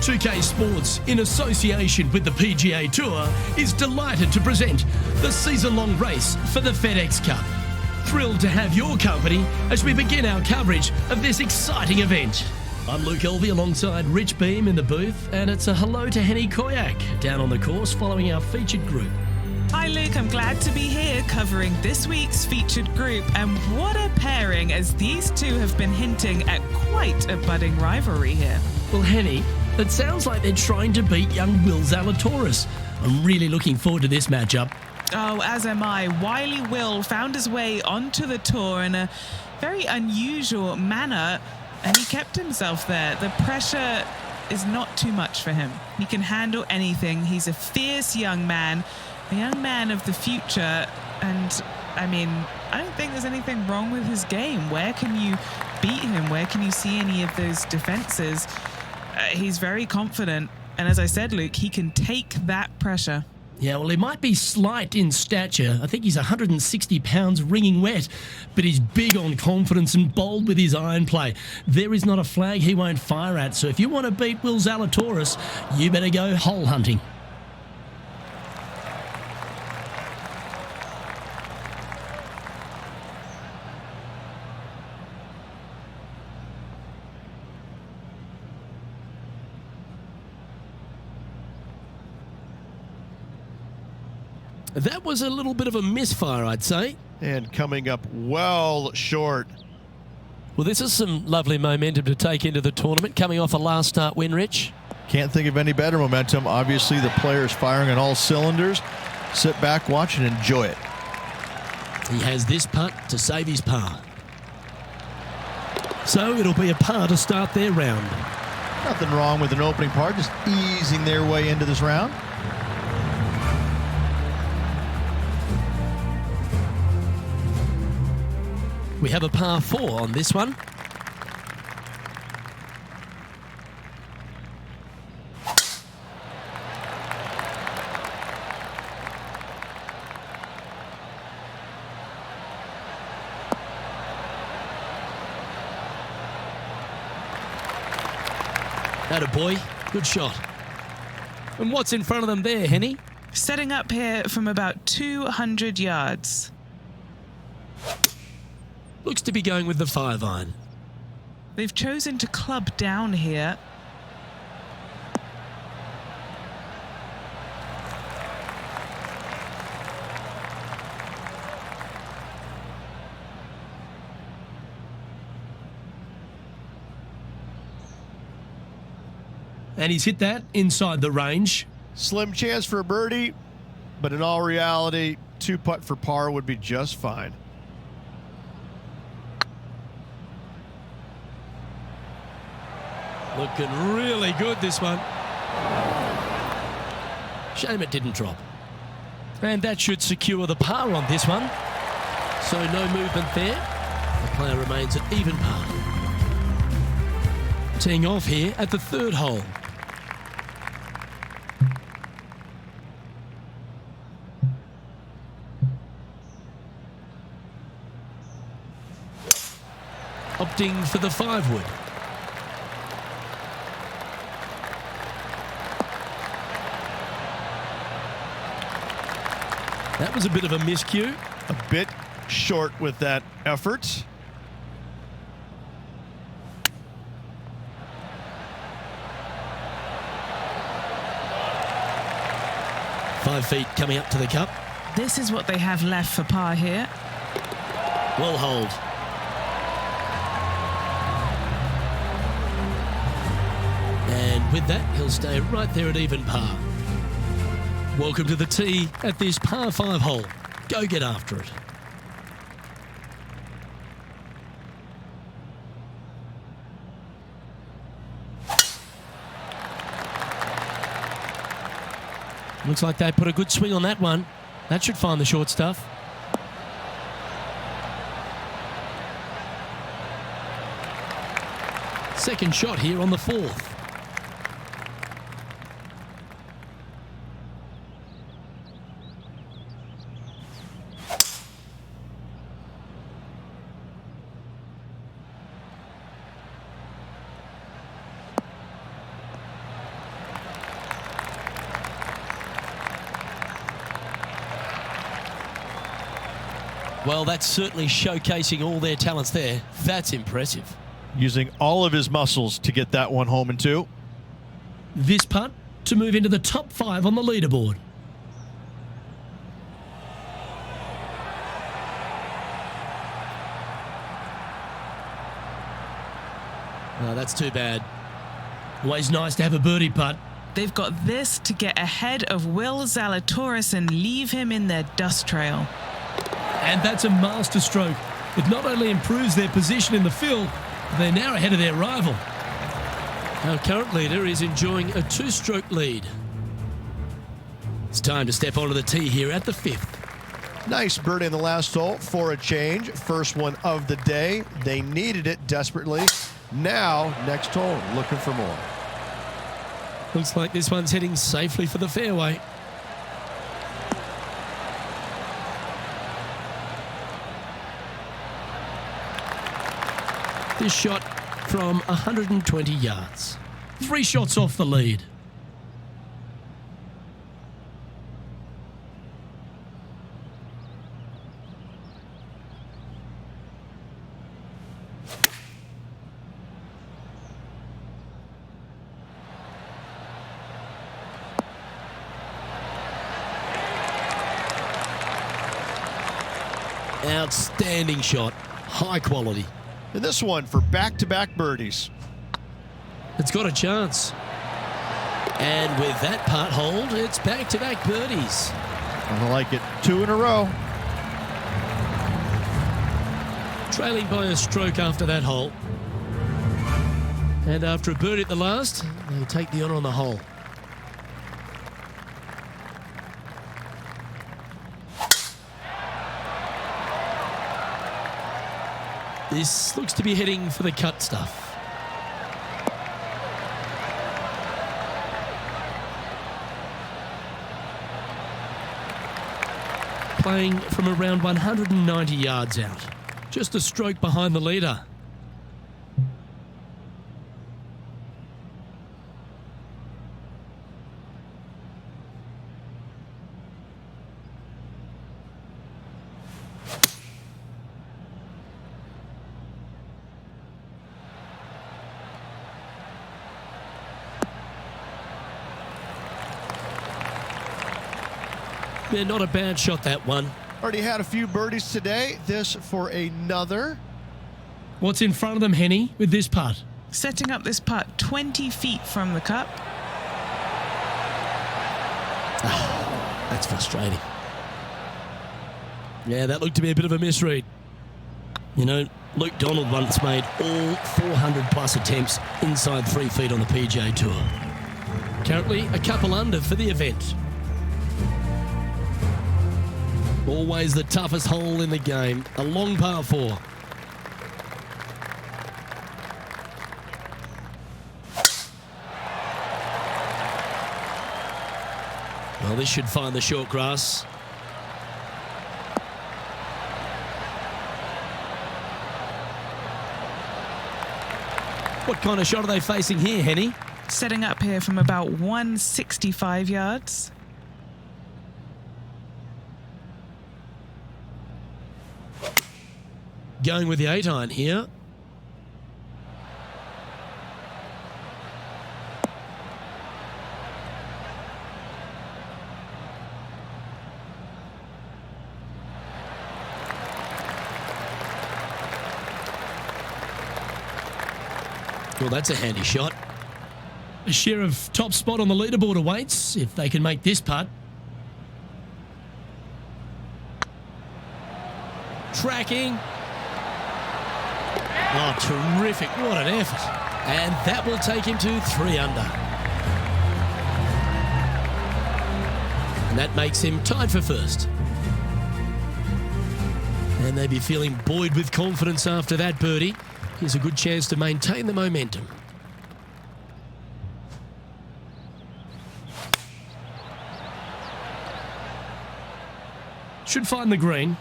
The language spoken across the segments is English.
2K Sports, in association with the PGA Tour, is delighted to present the season-long race for the FedEx Cup. Thrilled to have your company as we begin our coverage of this exciting event. I'm Luke Elvey alongside Rich Beam in the booth, and it's a hello to Henny Koyak down on the course following our featured group. Hi Luke, I'm glad to be here covering this week's featured group, and what a pairing, as these two have been hinting at quite a budding rivalry here. Well, Henny, it sounds like they're trying to beat young Will Zalatoris. I'm really looking forward to this matchup. Oh, as am I. Wily Will found his way onto the tour in a very unusual manner, and he kept himself there. The pressure is not too much for him. He can handle anything. He's a fierce young man, a young man of the future, and I mean, I don't think there's anything wrong with his game. Where can you beat him? Where can you see any of those defenses? He's very confident, and as I said, Luke, he can take that pressure. Yeah, well, he might be slight in stature. I think he's 160 pounds wringing wet, but he's big on confidence and bold with his iron play. There is not a flag he won't fire at, so if you want to beat Will Zalatoris, you better go hole hunting. That was a little bit of a misfire, I'd say. And coming up well short. Well, this is some lovely momentum to take into the tournament, coming off a last start win, Rich. Can't think of any better momentum. Obviously, the player's firing on all cylinders. Sit back, watch, and enjoy it. He has this putt to save his par. So it'll be a par to start their round. Nothing wrong with an opening par, just easing their way into this round. We have a par 4 on this one. Attaboy, good shot. And what's in front of them there, Henny? Setting up here from about 200 yards. Looks to be going with the 5-iron. They've chosen to club down here. And he's hit that inside the range. Slim chance for a birdie, but in all reality, 2-putt for par would be just fine. Looking really good, this one. Shame it didn't drop. And that should secure the par on this one. So no movement there. The player remains at even par. Teeing off here at the third hole. Opting for the 5-wood. That was a bit of a miscue. A bit short with that effort. Five feet coming up to the cup. This is what they have left for par here. Well hold. And with that, he'll stay right there at even par. Welcome to the tee at this par 5 hole. Go get after it. Looks like they put a good swing on that one. That should find the short stuff. Second shot here on the 4th. Well, that's certainly showcasing all their talents there. That's impressive. Using all of his muscles to get that one home and two. This putt to move into the top 5 on the leaderboard. Oh, that's too bad. Always nice to have a birdie putt. They've got this to get ahead of Will Zalatoris and leave him in their dust trail. And that's a master stroke. It not only improves their position in the field, they're now ahead of their rival. Our current leader is enjoying a 2-stroke lead. It's time to step onto the tee here at the 5th. Nice birdie in the last hole for a change. First one of the day. They needed it desperately. Now, next hole, looking for more. Looks like this one's heading safely for the fairway. This shot from 120 yards. 3 shots off the lead. Outstanding shot. High quality. And this one for back-to-back birdies. It's got a chance. And with that putt hold, it's back-to-back birdies. I like it. 2 in a row. Trailing by a stroke after that hole. And after a birdie at the last, they take the honour on the hole. This looks to be heading for the cut stuff. Playing from around 190 yards out. Just a stroke behind the leader. Yeah, not a bad shot, that one. Already had a few birdies today. This for another. What's in front of them, Henny, with this putt? Setting up this putt 20 feet from the cup. That's frustrating. Yeah, that looked to be a bit of a misread. You know, Luke Donald once made all 400-plus attempts inside 3 feet on the PGA Tour. Currently, a couple under for the event. Always the toughest hole in the game. A long par 4. Well, this should find the short grass. What kind of shot are they facing here, Henny? Setting up here from about 165 yards. Going with the 8-iron here. Well, that's a handy shot. A share of top spot on the leaderboard awaits if they can make this putt. Tracking. Oh, terrific. What an effort. And that will take him to 3 under. And that makes him tied for first. And they'd be feeling buoyed with confidence after that birdie. Here's a good chance to maintain the momentum. Should find the green.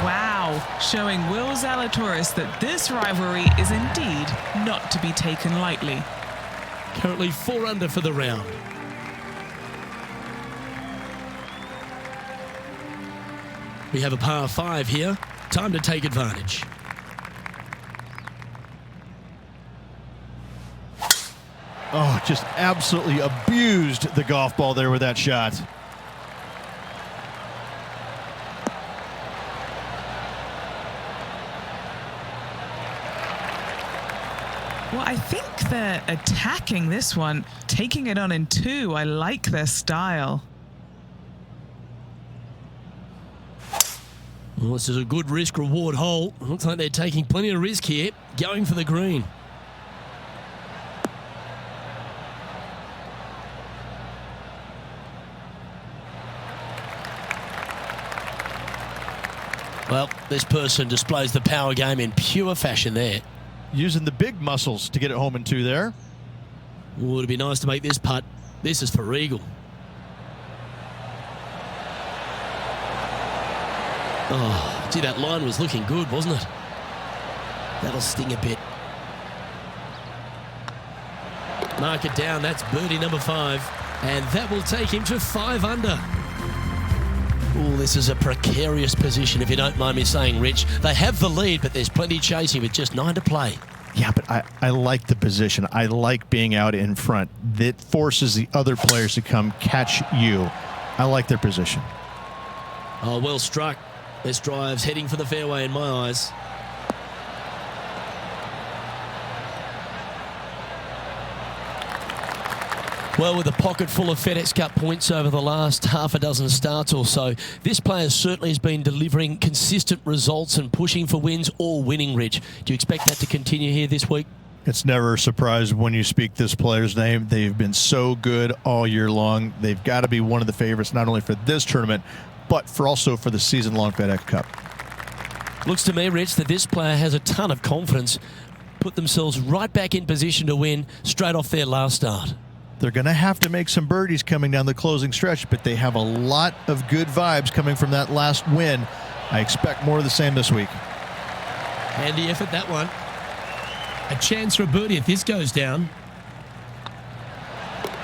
Wow, showing Will Zalatoris that this rivalry is indeed not to be taken lightly. Currently 4 under for the round. We have a par 5 here. Time to take advantage. Oh, just absolutely abused the golf ball there with that shot. Well, I think they're attacking this one, taking it on in 2. I like their style. Well, this is a good risk-reward hole. Looks like they're taking plenty of risk here, going for the green. Well, this person displays the power game in pure fashion there. Using the big muscles to get it home in 2 there. Ooh, it'd be nice to make this putt. This is for eagle. Oh, gee, that line was looking good, wasn't it? That'll sting a bit. Mark it down. That's birdie number 5. And that will take him to 5 under. Oh, this is a precarious position, if you don't mind me saying, Rich. They have the lead, but there's plenty chasing with just 9 to play. Yeah, but I like the position. I like being out in front. That forces the other players to come catch you. I like their position. Oh, well struck. This drive's heading for the fairway in my eyes. Well, with a pocket full of FedEx Cup points over the last half a dozen starts or so, this player certainly has been delivering consistent results and pushing for wins or winning, Rich. Do you expect that to continue here this week? It's never a surprise when you speak this player's name. They've been so good all year long. They've got to be one of the favorites, not only for this tournament, but also for the season-long FedEx Cup. Looks to me, Rich, that this player has a ton of confidence, put themselves right back in position to win straight off their last start. They're going to have to make some birdies coming down the closing stretch, but they have a lot of good vibes coming from that last win. I expect more of the same this week. Handy effort, that one. A chance for a birdie if this goes down.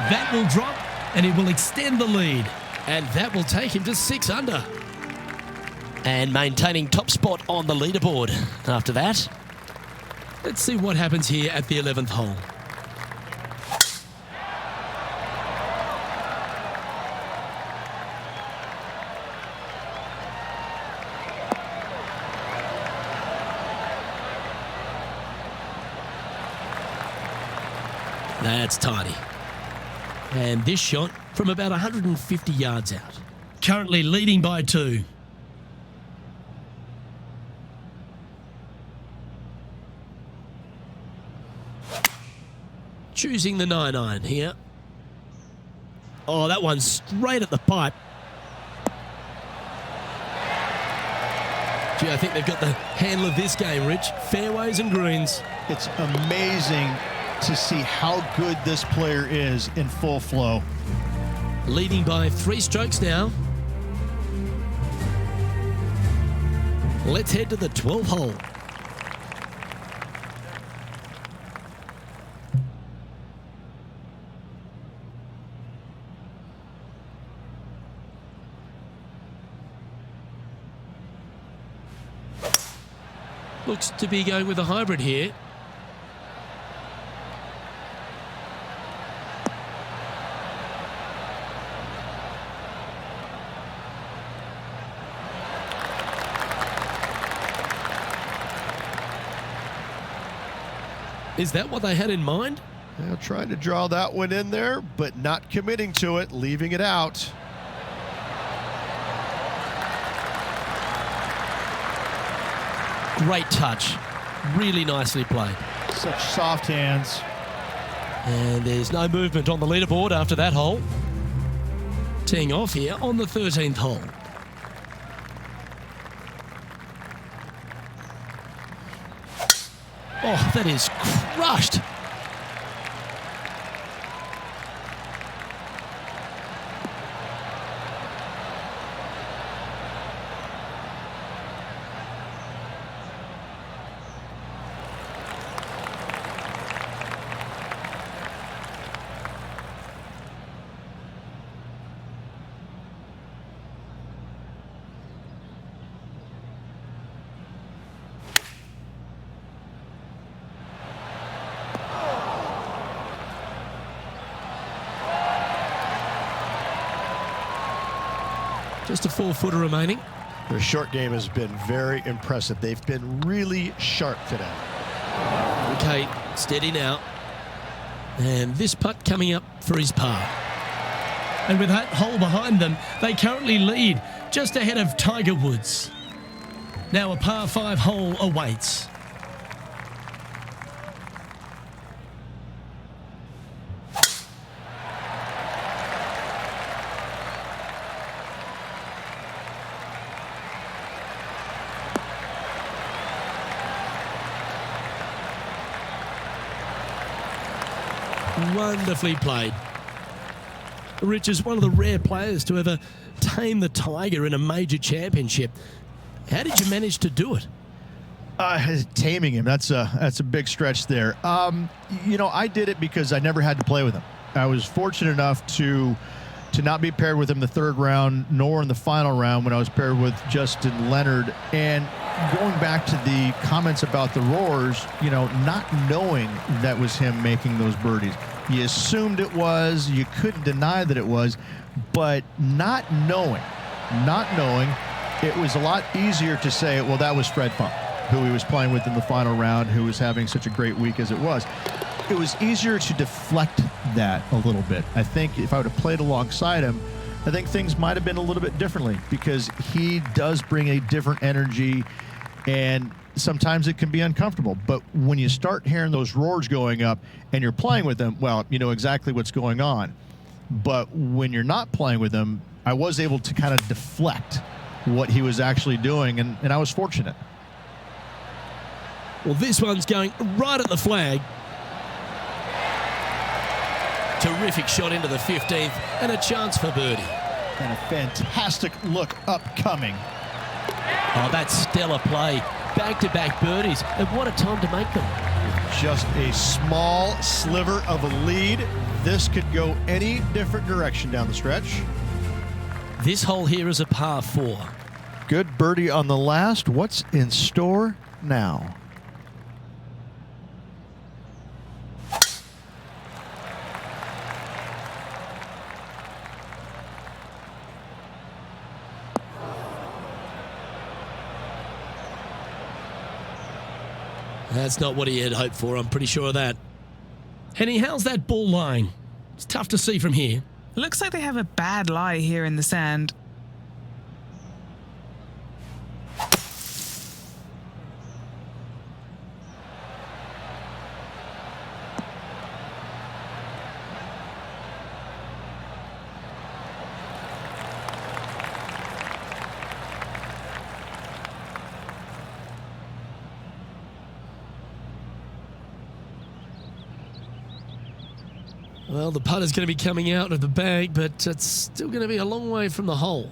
That will drop, and it will extend the lead. And that will take him to 6 under. And maintaining top spot on the leaderboard after that. Let's see what happens here at the 11th hole. That's tidy. And this shot from about 150 yards out. Currently leading by 2. Choosing the 9-iron here. Oh, that one's straight at the pipe. Gee, I think they've got the handle of this game, Rich. Fairways and greens. It's amazing to see how good this player is in full flow. Leading by 3 strokes now. Let's head to the 12th hole. Looks to be going with a hybrid here. Is that what they had in mind? They're trying to draw that one in there, but not committing to it, leaving it out. Great touch. Really nicely played. Such soft hands. And there's no movement on the leaderboard after that hole. Teeing off here on the 13th hole. Oh, that is crushed. Just a 4-footer remaining. Their short game has been very impressive. They've been really sharp today. Okay, steady now. And this putt coming up for his par. And with that hole behind them, they currently lead just ahead of Tiger Woods. Now a par 5 hole awaits. Wonderfully played. Rich is one of the rare players to ever tame the Tiger in a major championship. How did you manage to do it? Taming him, that's a big stretch there. You know, I did it because I never had to play with him. I was fortunate enough to not be paired with him the third round, nor in the final round when I was paired with Justin Leonard. And going back to the comments about the roars, you know, not knowing that was him making those birdies. You assumed it was, you couldn't deny that it was, but not knowing, it was a lot easier to say, well, that was Fred Funk, who he was playing with in the final round, who was having such a great week as it was. It was easier to deflect that a little bit. I think if I would have played alongside him, I think things might have been a little bit differently, because he does bring a different energy, and sometimes it can be uncomfortable. But when you start hearing those roars going up and you're playing with them, well, you know exactly what's going on. But when you're not playing with him, I was able to kind of deflect what he was actually doing, and I was fortunate. Well, this one's going right at the flag. Terrific shot into the 15th and a chance for birdie. And a fantastic look upcoming. Oh, that's stellar play. Back-to-back birdies, and what a time to make them. Just a small sliver of a lead. This could go any different direction down the stretch. This hole here is a par 4. Good birdie on the last. What's in store now? That's not what he had hoped for, I'm pretty sure of that. Henny, how's that ball lying? It's tough to see from here. Looks like they have a bad lie here in the sand. Well, the putter's going to be coming out of the bag, but it's still going to be a long way from the hole.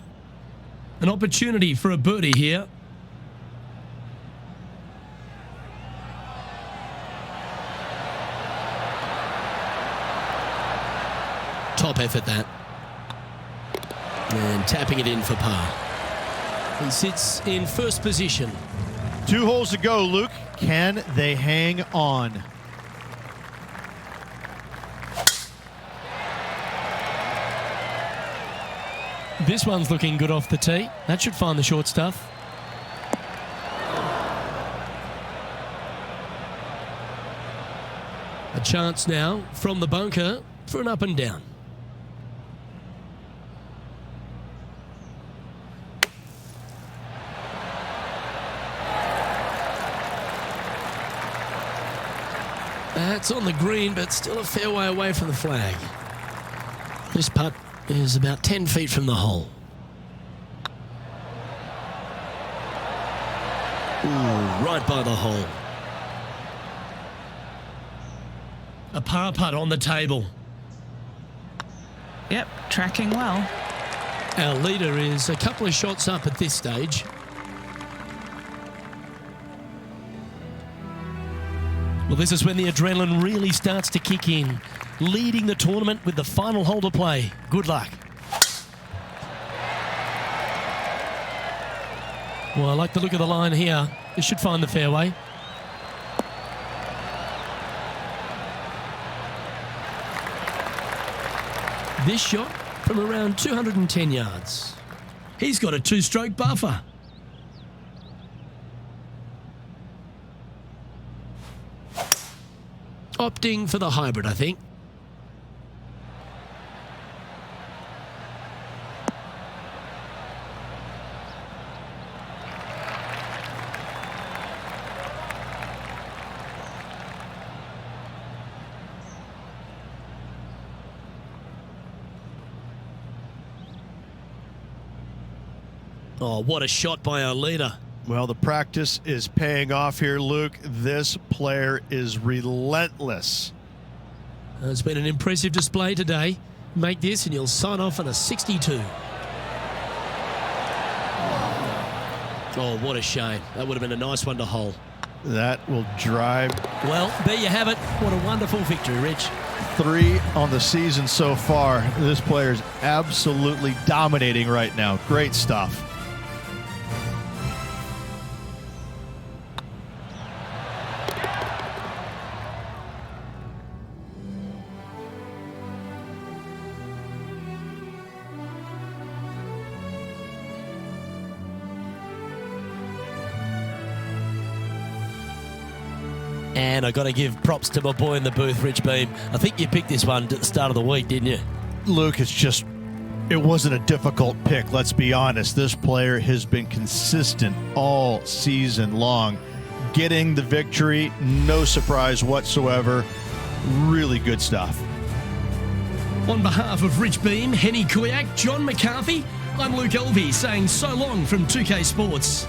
An opportunity for a birdie here. Top effort, that. And tapping it in for par. He sits in first position. 2 holes to go, Luke. Can they hang on? This one's looking good off the tee. That should find the short stuff. A chance now from the bunker for an up and down. That's on the green, but still a fair way away from the flag. This putt is about 10 feet from the hole. Ooh, right by the hole. A par putt on the table. Yep, tracking well. Our leader is a couple of shots up at this stage. Well, this is when the adrenaline really starts to kick in. Leading the tournament with the final hole to play. Good luck. Well, I like the look of the line here. This should find the fairway. This shot from around 210 yards. He's got a 2-stroke buffer. Opting for the hybrid, I think. Oh, what a shot by our leader. Well, the practice is paying off here, Luke. This player is relentless. It's been an impressive display today. Make this and you'll sign off on a 62. Oh, what a shame. That would have been a nice one to hole. That will drive. Well, there you have it. What a wonderful victory, Rich. 3 on the season so far. This player is absolutely dominating right now. Great stuff. And I got to give props to my boy in the booth, Rich Beam. I think you picked this one at the start of the week, didn't you? Luke, it wasn't a difficult pick, let's be honest. This player has been consistent all season long. Getting the victory, no surprise whatsoever. Really good stuff. On behalf of Rich Beam, Henny Kuyak, John McCarthy, I'm Luke Elvey saying so long from 2K Sports.